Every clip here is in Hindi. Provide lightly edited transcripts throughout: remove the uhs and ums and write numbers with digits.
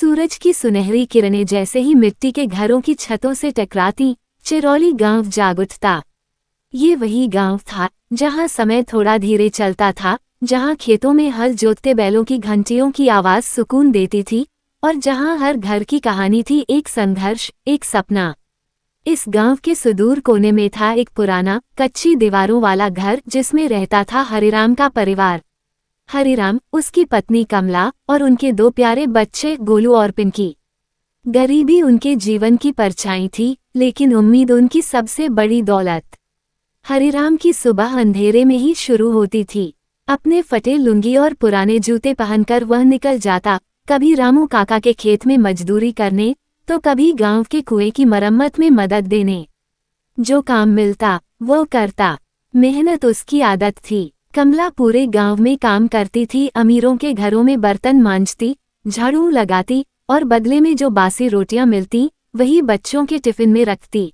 सूरज की सुनहरी किरणें जैसे ही मिट्टी के घरों की छतों से टकराती, चिरौली गांव जाग उठता। ये वही गांव था जहां समय थोड़ा धीरे चलता था, जहां खेतों में हल जोतते बैलों की घंटियों की आवाज सुकून देती थी और जहां हर घर की कहानी थी एक संघर्ष, एक सपना। इस गांव के सुदूर कोने में था एक पुराना कच्ची दीवारों वाला घर जिसमें रहता था हरिराम का परिवार। हरिराम, उसकी पत्नी कमला और उनके दो प्यारे बच्चे गोलू और पिंकी। गरीबी उनके जीवन की परछाई थी, लेकिन उम्मीद उनकी सबसे बड़ी दौलत। हरिराम की सुबह अंधेरे में ही शुरू होती थी। अपने फटे लुंगी और पुराने जूते पहनकर वह निकल जाता, कभी रामू काका के खेत में मजदूरी करने, तो कभी गांव के कुएं की मरम्मत में मदद देने। जो काम मिलता वो करता, मेहनत उसकी आदत थी। कमला पूरे गांव में काम करती थी, अमीरों के घरों में बर्तन मांजती, झाड़ू लगाती और बदले में जो बासी रोटियां मिलती वही बच्चों के टिफिन में रखती।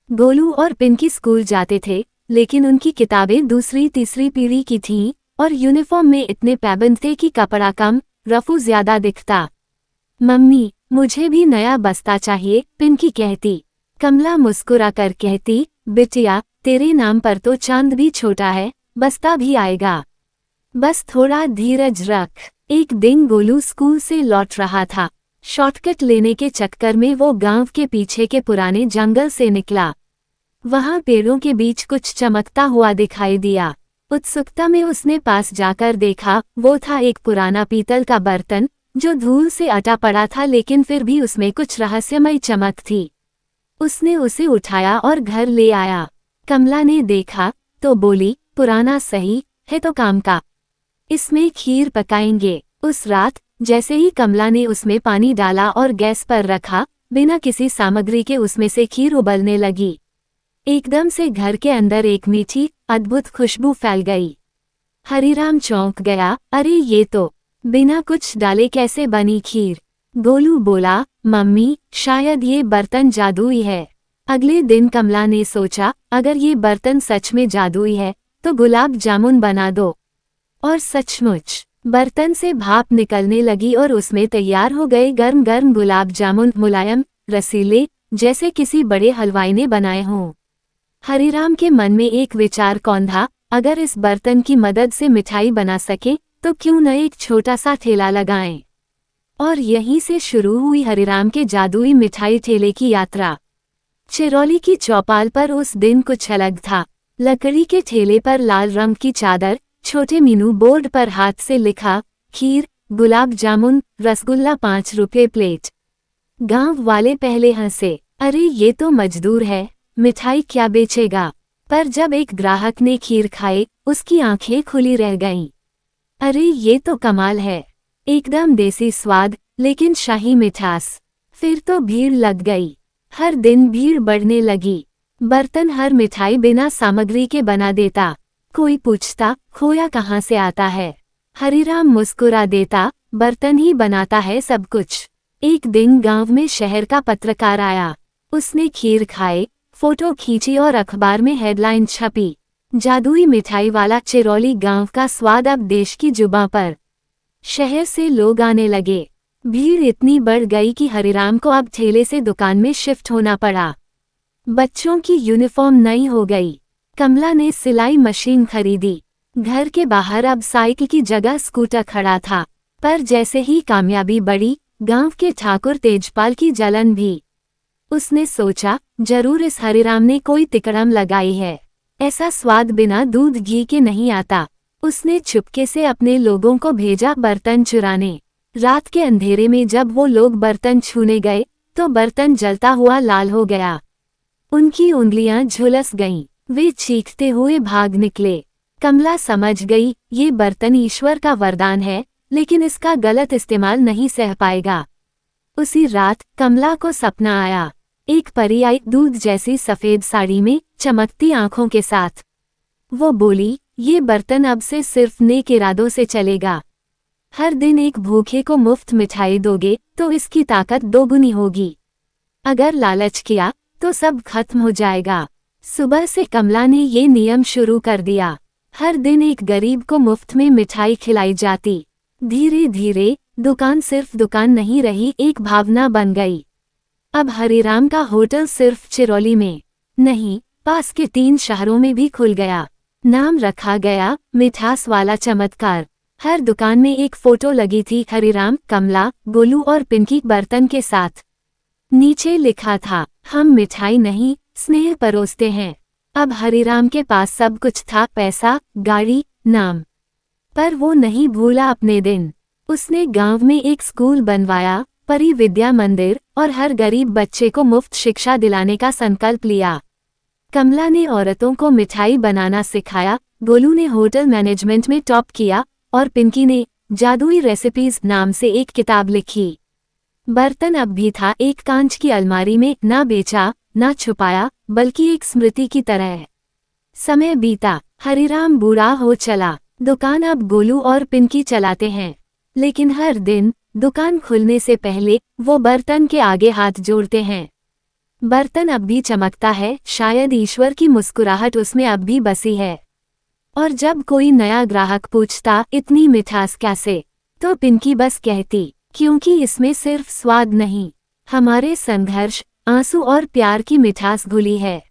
गोलू और पिंकी स्कूल जाते थे, लेकिन उनकी किताबें दूसरी तीसरी पीढ़ी की थीं और यूनिफॉर्म में इतने पाबंद थे कि कपड़ा कम, रफू ज्यादा दिखता। मम्मी, मुझे भी नया बस्ता चाहिए, पिंकी कहती। कमला मुस्कुरा कर कहती, बिटिया, तेरे नाम पर तो चांद भी छोटा है, बस्ता भी आएगा, बस थोड़ा धीरज रख। एक दिन गोलू स्कूल से लौट रहा था। शॉर्टकट लेने के चक्कर में वो गांव के पीछे के पुराने जंगल से निकला। वहां पेड़ों के बीच कुछ चमकता हुआ दिखाई दिया। उत्सुकता में उसने पास जाकर देखा, वो था एक पुराना पीतल का बर्तन जो धूल से अटा पड़ा था, लेकिन फिर भी उसमें कुछ रहस्यमय चमक थी। उसने उसे उठाया और घर ले आया। कमला ने देखा तो बोली, पुराना सही है तो काम का, इसमें खीर पकाएंगे। उस रात जैसे ही कमला ने उसमें पानी डाला और गैस पर रखा, बिना किसी सामग्री के उसमें से खीर उबलने लगी। एकदम से घर के अंदर एक मीठी अद्भुत खुशबू फैल गई। हरिराम चौंक गया, अरे ये तो बिना कुछ डाले कैसे बनी खीर। गोलू बोला, मम्मी, शायद ये बर्तन जादुई है। अगले दिन कमला ने सोचा, अगर ये बर्तन सच में जादुई है तो गुलाब जामुन बना दो। और सचमुच बर्तन से भाप निकलने लगी और उसमें तैयार हो गए गर्म गर्म गुलाब जामुन, मुलायम, रसीले, जैसे किसी बड़े हलवाई ने बनाए हों। हरिराम के मन में एक विचार कौंधा, अगर इस बर्तन की मदद से मिठाई बना सके तो क्यों न एक छोटा सा ठेला लगाएं। और यहीं से शुरू हुई हरिराम के जादुई मिठाई ठेले की यात्रा। चिरौली की चौपाल पर उस दिन कुछ अलग था। लकड़ी के ठेले पर लाल रंग की चादर, छोटे मीनू बोर्ड पर हाथ से लिखा, खीर, गुलाब जामुन, रसगुल्ला 5 रुपये प्लेट। गांव वाले पहले हंसे, अरे ये तो मजदूर है, मिठाई क्या बेचेगा। पर जब एक ग्राहक ने खीर खाई, उसकी आंखें खुली रह गईं। अरे ये तो कमाल है, एकदम देसी स्वाद, लेकिन शाही मिठास। फिर तो भीड़ लग गई। हर दिन भीड़ बढ़ने लगी। बर्तन हर मिठाई बिना सामग्री के बना देता। कोई पूछता, खोया कहाँ से आता है। हरिराम मुस्कुरा देता, बर्तन ही बनाता है सब कुछ। एक दिन गांव में शहर का पत्रकार आया। उसने खीर खाए, फोटो खींची और अखबार में हेडलाइन छपी, जादुई मिठाई वाला चिरौली गांव का स्वाद अब देश की जुबां पर। शहर से लोग आने लगे। भीड़ इतनी बढ़ गई कि हरिराम को अब ठेले से दुकान में शिफ्ट होना पड़ा। बच्चों की यूनिफॉर्म नई हो गई। कमला ने सिलाई मशीन खरीदी। घर के बाहर अब साइकिल की जगह स्कूटर खड़ा था। पर जैसे ही कामयाबी बढ़ी, गांव के ठाकुर तेजपाल की जलन भी। उसने सोचा, जरूर इस हरिराम ने कोई तिकड़म लगाई है। ऐसा स्वाद बिना दूध घी के नहीं आता। उसने चुपके से अपने लोगों को भेजा बर्तन चुराने। रात के अंधेरे में जब वो लोग बर्तन छूने गए तो बर्तन जलता हुआ लाल हो गया। उनकी उंगलियां झुलस गईं। वे चीखते हुए भाग निकले। कमला समझ गई, ये बर्तन ईश्वर का वरदान है, लेकिन इसका गलत इस्तेमाल नहीं सह पाएगा। उसी रात कमला को सपना आया। एक परी आई, दूध जैसी सफेद साड़ी में, चमकती आंखों के साथ। वो बोली, ये बर्तन अब से सिर्फ नेक इरादों से चलेगा। हर दिन एक भूखे को मुफ्त मिठाई दोगे तो इसकी ताकत दोगुनी होगी। अगर लालच किया तो सब खत्म हो जाएगा। सुबह से कमला ने ये नियम शुरू कर दिया। हर दिन एक गरीब को मुफ्त में मिठाई खिलाई जाती। धीरे धीरे दुकान सिर्फ दुकान नहीं रही, एक भावना बन गई। अब हरिराम का होटल सिर्फ चिरौली में नहीं, पास के 3 शहरों में भी खुल गया। नाम रखा गया मिठास वाला चमत्कार। हर दुकान में एक फोटो लगी थी हरिराम, कमला, गोलू और पिंकी बर्तन के साथ। नीचे लिखा था, हम मिठाई नहीं, स्नेह परोसते हैं। अब हरिराम के पास सब कुछ था, पैसा, गाड़ी, नाम। पर वो नहीं भूला अपने दिन। उसने गांव में एक स्कूल बनवाया, परी विद्या मंदिर, और हर गरीब बच्चे को मुफ्त शिक्षा दिलाने का संकल्प लिया। कमला ने औरतों को मिठाई बनाना सिखाया, गोलू ने होटल मैनेजमेंट में टॉप किया और पिंकी ने जादुई रेसिपीज नाम से एक किताब लिखी। बर्तन अब भी था, एक कांच की अलमारी में, ना बेचा ना छुपाया, बल्कि एक स्मृति की तरह। समय बीता, हरिराम बूढ़ा हो चला। दुकान अब गोलू और पिंकी चलाते हैं, लेकिन हर दिन दुकान खुलने से पहले वो बर्तन के आगे हाथ जोड़ते हैं। बर्तन अब भी चमकता है, शायद ईश्वर की मुस्कुराहट उसमें अब भी बसी है। और जब कोई नया ग्राहक पूछता, इतनी मिठास कैसे, तो पिंकी बस कहती, क्योंकि इसमें सिर्फ स्वाद नहीं, हमारे संघर्ष, आंसू और प्यार की मिठास घुली है।